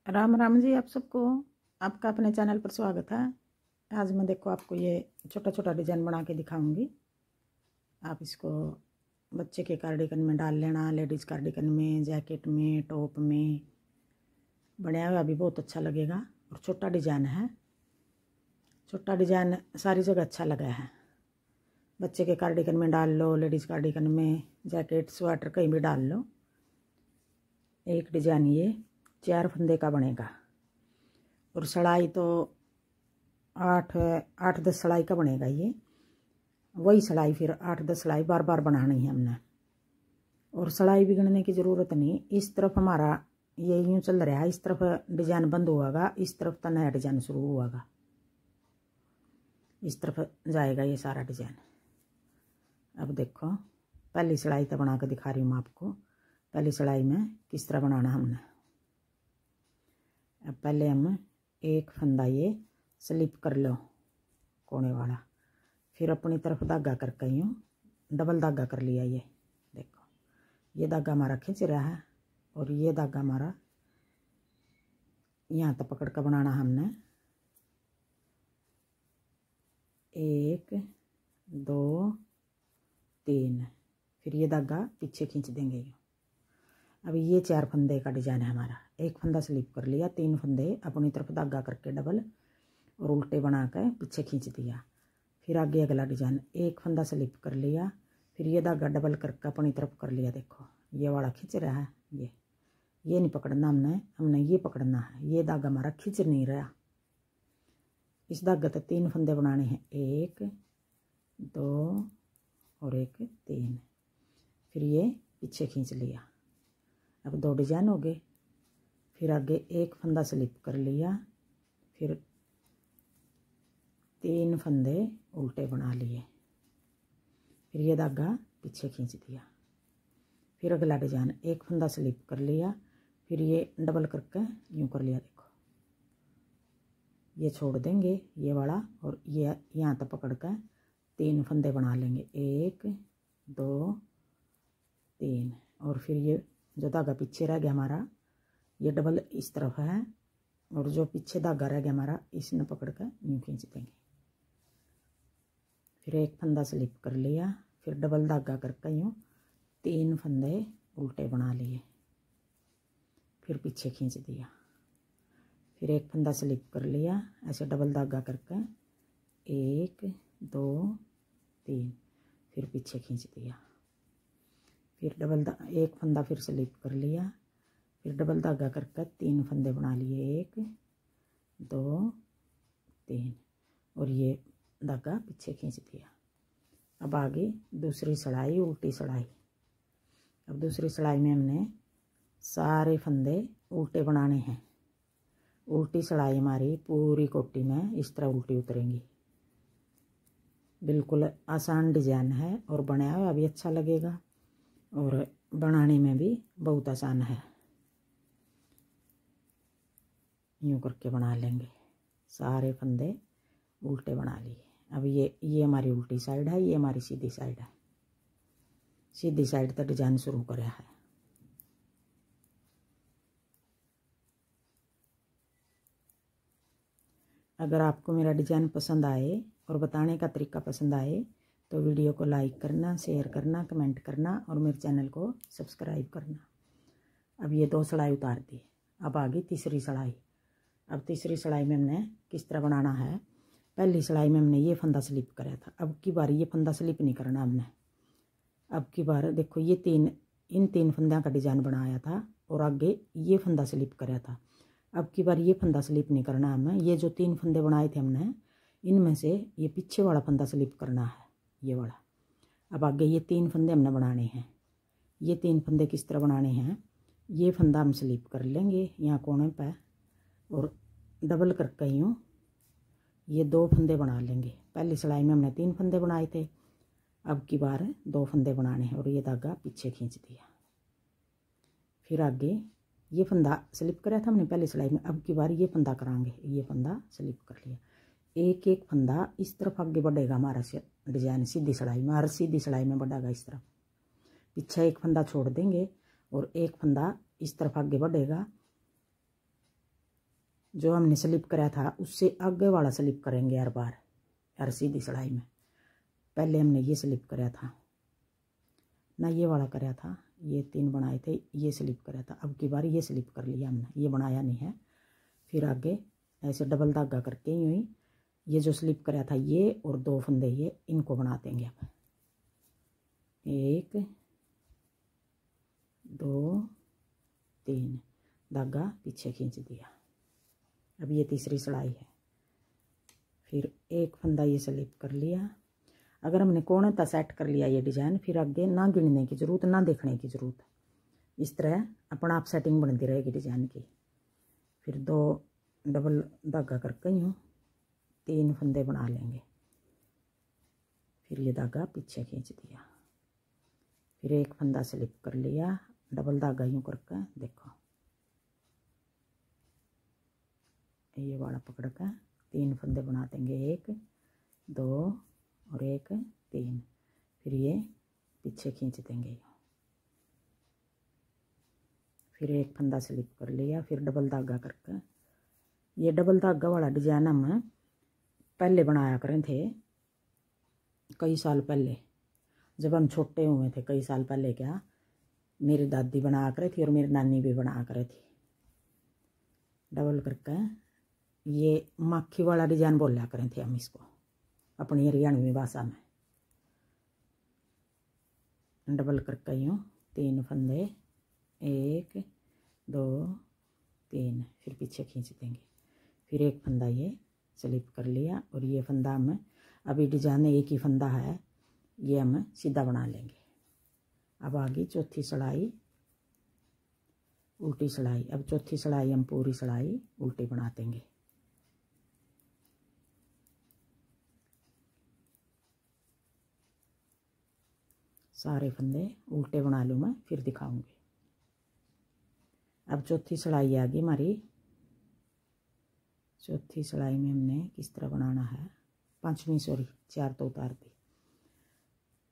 राम राम जी आप सबको। आपका अपने चैनल पर स्वागत है। आज मैं देखो आपको ये छोटा छोटा डिजाइन बना के दिखाऊंगी। आप इसको बच्चे के कार्डिगन में डाल लेना, लेडीज़ कार्डिगन में, जैकेट में, टॉप में बनाया हुआ भी बहुत अच्छा लगेगा। और छोटा डिजाइन है, छोटा डिजाइन सारी जगह अच्छा लगा है। बच्चे के कार्डिगन में डाल लो, लेडीज़ कार्डिगन में, जैकेट स्वेटर कहीं भी डाल लो। एक डिजाइन ये 4 फंदे का बनेगा और सड़ाई तो 8-10 सड़ाई का बनेगा। ये वही सड़ाई फिर 8-10 सड़ाई बार बार बनानी है हमने। और सड़ाई भी गिनने की ज़रूरत नहीं। इस तरफ हमारा ये यूँ चल रहा है, इस तरफ डिजाइन बंद हुआगा, इस तरफ तो नया डिजाइन शुरू हुआगा। इस तरफ जाएगा ये सारा डिजाइन। अब देखो पहली सड़ाई तो बना कर दिखा रही हूँ मैं आपको। पहली सड़ाई में किस तरह बनाना हमने। अब पहले हम एक फंदा ये स्लिप कर लो कोने वाला, फिर अपनी तरफ धागा करके यूँ डबल धागा कर लिया। ये देखो ये धागा हमारा खींच रहा है और ये धागा हमारा यहाँ तक पकड़ कर बनाना हमने। 1 2 3, फिर ये धागा पीछे खींच देंगे यूँ। अब ये 4 फंदे का डिजाइन है हमारा। एक फंदा स्लिप कर लिया, 3 फंदे अपनी तरफ धागा करके डबल और उल्टे बना कर पीछे खींच दिया। फिर आगे अगला डिजाइन, एक फंदा स्लिप कर लिया, फिर ये धागा डबल करके अपनी तरफ कर लिया। देखो ये वाला खींच रहा है, ये नहीं पकड़ना हमने ये पकड़ना है। ये धागा हमारा खींच नहीं रहा। इस धागे तो 3 फंदे बनाने हैं, 1 2 और 1 3। फिर ये पीछे खींच लिया। अब 2 डिजाइन हो गए। फिर आगे एक फंदा स्लिप कर लिया, फिर 3 फंदे उल्टे बना लिए, फिर ये धागा पीछे खींच दिया। फिर अगला डिजाइन, एक फंदा स्लिप कर लिया, फिर ये डबल करके यूँ कर लिया। देखो ये छोड़ देंगे ये वाला और ये यहाँ तक पकड़ कर 3 फंदे बना लेंगे, 1 2 3। और फिर ये जो धागा पीछे रह गया हमारा, ये डबल इस तरफ है और जो पीछे धागा रह गया हमारा, इसने पकड़ कर यूँ खींच देंगे। फिर एक फंदा स्लिप कर लिया, फिर डबल धागा करके यूँ 3 फंदे उल्टे बना लिए, फिर पीछे खींच दिया। फिर एक फंदा स्लिप कर लिया, ऐसे डबल धागा करके 1 2 3, फिर पीछे खींच दिया। फिर एक फंदा फिर स्लिप कर लिया, फिर डबल धागा करके 3 फंदे बना लिए, 1 2 3 और ये धागा पीछे खींच दिया। अब आगे दूसरी सड़ाई, उल्टी सड़ाई। अब दूसरी सड़ाई में हमने सारे फंदे उल्टे बनाने हैं। उल्टी सड़ाई हमारी पूरी कोटी में इस तरह उल्टी उतरेंगी। बिल्कुल आसान डिजाइन है और बनाया हुआ भी अच्छा लगेगा और बनाने में भी बहुत आसान है। यूँ करके बना लेंगे, सारे फंदे उल्टे बना लिए। अब ये हमारी उल्टी साइड है, ये हमारी सीधी साइड है। सीधी साइड तक डिजाइन शुरू करा है। अगर आपको मेरा डिजाइन पसंद आए और बताने का तरीका पसंद आए तो वीडियो को लाइक करना, शेयर करना, कमेंट करना और मेरे चैनल को सब्सक्राइब करना। अब ये 2 सड़ाई उतार दी। अब आ गई तीसरी सड़ाई। अब तीसरी सड़ाई में हमने किस तरह बनाना है। पहली सड़ाई में हमने ये फंदा स्लिप कराया था, अब की बार ये फंदा स्लिप नहीं करना हमने। अब की बार देखो ये इन 3 फंदों का डिजाइन बनाया था और आगे ये फंदा स्लिप कराया था। अब की बार ये फंदा स्लिप नहीं करना हमें। ये जो 3 फंदे बनाए थे हमने, इनमें से ये पीछे वाला फंदा स्लिप करना है, ये वाला। अब आगे ये 3 फंदे हमने बनाने हैं। ये 3 फंदे किस तरह बनाने हैं, ये फंदा हम स्लिप कर लेंगे यहाँ कोने पे और डबल करके यूँ ये 2 फंदे बना लेंगे। पहली सड़ाई में हमने 3 फंदे बनाए थे, अब की बार 2 फंदे बनाने हैं और ये धागा पीछे खींच दिया। फिर आगे ये फंदा स्लिप कराया था हमने पहली सड़ाई में, अब की बार ये फंदा करांगे। ये फंदा स्लिप कर लिया, एक एक फंदा इस तरफ आगे बढ़ेगा हमारा डिजाइन सीधी सड़ाई में। हर सीधी सड़ाई में बढ़ेगा इस तरफ, पीछे एक फंदा छोड़ देंगे और एक फंदा इस तरफ आगे बढ़ेगा जो हमने स्लिप कराया था उससे आगे वाला स्लिप करेंगे हर बार, हर सीधी सिलाई में। पहले हमने ये स्लिप कराया था ना, ये वाला कराया था, ये 3 बनाए थे, ये स्लिप कराया था। अब की बार ये स्लिप कर लिया हमने, ये बनाया नहीं है। फिर आगे ऐसे डबल धागा करके यूँ ही ये जो स्लिप कराया था ये और 2 फंदे ये, इनको बना देंगे अब। 1 2 3 धागा पीछे खींच दिया। अब ये तीसरी सिलाई है। फिर एक फंदा ये स्लिप कर लिया। अगर हमने कोने तक सेट कर लिया ये डिजाइन, फिर आगे ना गिनने की ज़रूरत, ना देखने की ज़रूरत। इस तरह अपना आप सेटिंग बनती रहेगी डिजाइन की। फिर 2 डबल धागा करके यूँ 3 फंदे बना लेंगे। फिर ये धागा पीछे खींच दिया। फिर एक फंदा स्लिप कर लिया, डबल धागा यूँ करके देखो, ये वाला पकड़ कर 3 फंदे बना देंगे, 1 2 और 1 3। फिर ये पीछे खींच देंगे। फिर एक फंदा स्लिप कर लिया, फिर डबल धागा करके, ये डबल धागा वाला डिजाइन हम पहले बनाया करें थे कई साल पहले, जब हम छोटे हुए थे कई साल पहले। क्या मेरी दादी बना करे थी और मेरी नानी भी बना करे थी। डबल करके ये माखी वाला डिजाइन बोला करें थे हम इसको अपनी हरियाणवी भाषा में। डबल करके यूँ 3 फंदे, 1 2 3, फिर पीछे खींच देंगे। फिर एक फंदा ये स्लिप कर लिया और ये फंदा हम अभी डिजाइन एक ही फंदा है, ये हम सीधा बना लेंगे। अब आगे चौथी सिलाई उल्टी सिलाई। अब चौथी सिलाई हम पूरी सिलाई उल्टी बना देंगे। सारे फंदे उल्टे बना लूँ मैं, फिर दिखाऊंगी। अब चौथी सिलाई आ गई हमारी। चौथी सिलाई में हमने किस तरह बनाना है, 5वीं सॉरी 4 तो उतार दी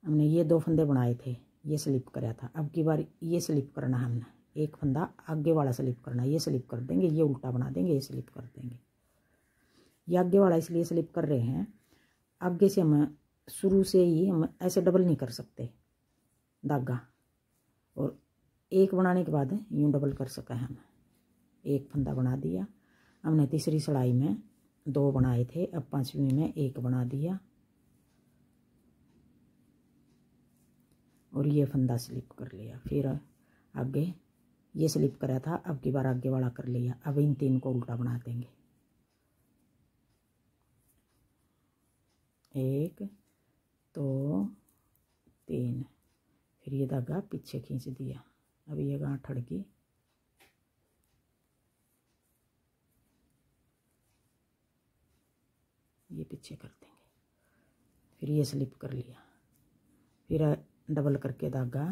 हमने। ये 2 फंदे बनाए थे, ये स्लिप कराया था। अब की बार ये स्लिप करना है हमने, एक फंदा आगे वाला स्लिप करना, ये स्लिप कर देंगे, ये उल्टा बना देंगे, ये स्लिप कर देंगे। ये आगे वाला इसलिए स्लिप कर रहे हैं, आगे से हम शुरू से ही हम ऐसे डबल नहीं कर सकते धागा, और एक बनाने के बाद यूँ डबल कर सका है हम। एक फंदा बना दिया हमने, तीसरी सिलाई में 2 बनाए थे, अब 5वीं में 1 बना दिया और ये फंदा स्लिप कर लिया। फिर आगे ये स्लिप कराया था, अब की बार आगे वाला कर लिया। अब इन 3 को उल्टा बना देंगे, 1 2 3। फिर ये धागा पीछे खींच दिया। अब ये गांठ अड़ गई, ये पीछे कर देंगे। फिर ये स्लिप कर लिया, फिर डबल करके धागा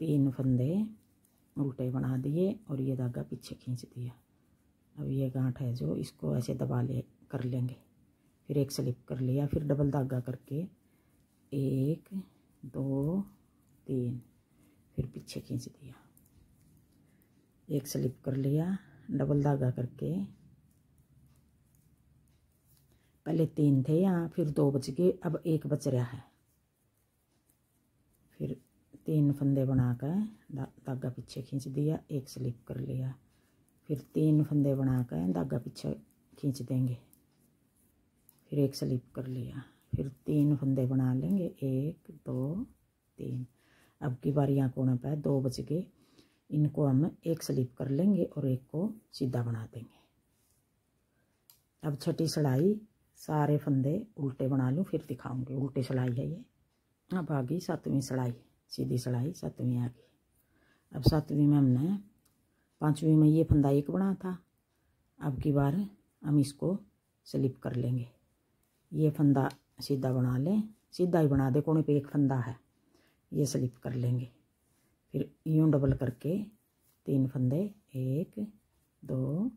3 फंदे उल्टे बना दिए और ये धागा पीछे खींच दिया। अब ये गांठ है जो, इसको ऐसे दबा कर लेंगे। फिर एक स्लिप कर लिया, फिर डबल धागा करके 1 2 3, फिर पीछे खींच दिया। एक स्लिप कर लिया, डबल धागा करके, पहले 3 थे यहाँ, फिर 2 बच गए, अब 1 बच रहा है। फिर 3 फंदे बनाकर धागा पीछे खींच दिया, एक स्लिप कर लिया। फिर 3 फंदे बनाकर धागा पीछे खींच देंगे, फिर एक स्लिप कर लिया। फिर 3 फंदे बना लेंगे, 1 2 3। अब की बार यहाँ कोने पर 2 बच गए, इनको हम एक स्लिप कर लेंगे और एक को सीधा बना देंगे। अब छठी सिलाई सारे फंदे उल्टे बना लूँ, फिर दिखाऊंगी। उल्टी सिलाई है ये। अब आ गई 7वीं सिलाई, सीधी सिलाई 7वीं आ गई। अब 7वीं में हमने 5वीं में ये फंदा 1 बना था, अब की बार हम इसको स्लिप कर लेंगे। ये फंदा सीधा बना लें, सीधा ही बना दे, कोने पे 1 फंदा है, ये स्लिप कर लेंगे। फिर यूँ डबल करके 3 फंदे, 1 2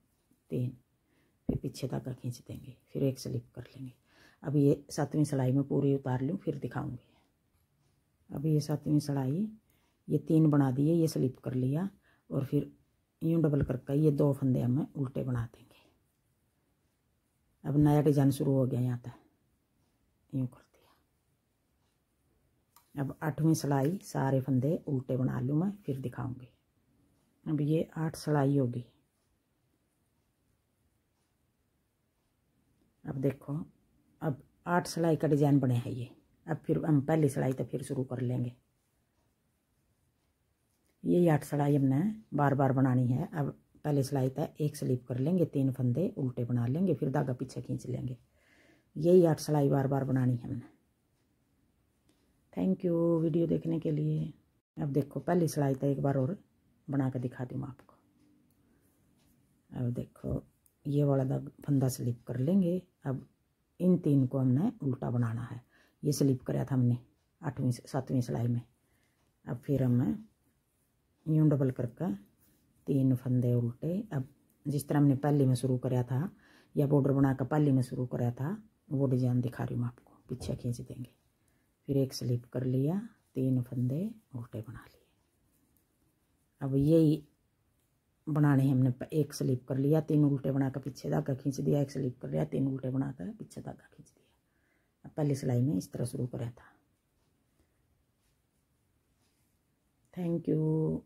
3, फिर पीछे धागा खींच देंगे, फिर एक स्लिप कर लेंगे। अब ये 7वीं सिलाई में पूरी उतार लूँ, फिर दिखाऊंगी। अब ये 7वीं सिलाई, ये 3 बना दिए, ये स्लिप कर लिया और फिर यूँ डबल करके ये 2 फंदे हमें उल्टे बना देंगे। अब नया डिजाइन शुरू हो गया यहाँ तक, यूँ कर दिया। अब 8वीं सिलाई सारे फंदे उल्टे बना लूँ मैं, फिर दिखाऊंगी। अब ये 8 सिलाई होगी। अब देखो, अब 8 सिलाई का डिजाइन बने हैं ये। अब फिर हम पहली सिलाई तो फिर शुरू कर लेंगे। यही 8 सिलाई हमने बार बार बनानी है। अब पहली सिलाई तक एक स्लिप कर लेंगे, 3 फंदे उल्टे बना लेंगे, फिर धागा पीछे खींच लेंगे। यही 8 सिलाई बार बार बनानी है हमने। थैंक यू वीडियो देखने के लिए। अब देखो पहली सिलाई तक एक बार और बना कर दिखा दूँ आपको। अब देखो ये वाला फंदा स्लिप कर लेंगे। अब इन 3 को हमने उल्टा बनाना है। ये स्लिप कराया था हमने 8वीं 7वीं सिलाई में। अब फिर हम यूँ डबल करके 3 फंदे उल्टे। अब जिस तरह हमने पहली में शुरू कराया था या बॉर्डर बनाकर पहली में शुरू कराया था, वो डिजाइन दिखा रही हूँ आपको। पीछे खींच देंगे, फिर एक स्लिप कर लिया, 3 फंदे उल्टे बना लिए। अब यही बनाने हैं हमने। एक स्लिप कर लिया, 3 उल्टे बनाकर पीछे धागा खींच दिया, एक स्लिप कर लिया, 3 उल्टे बनाकर पीछे धागा खींच दिया। अब पहली सिलाई में इस तरह शुरू कराया था। Thank you.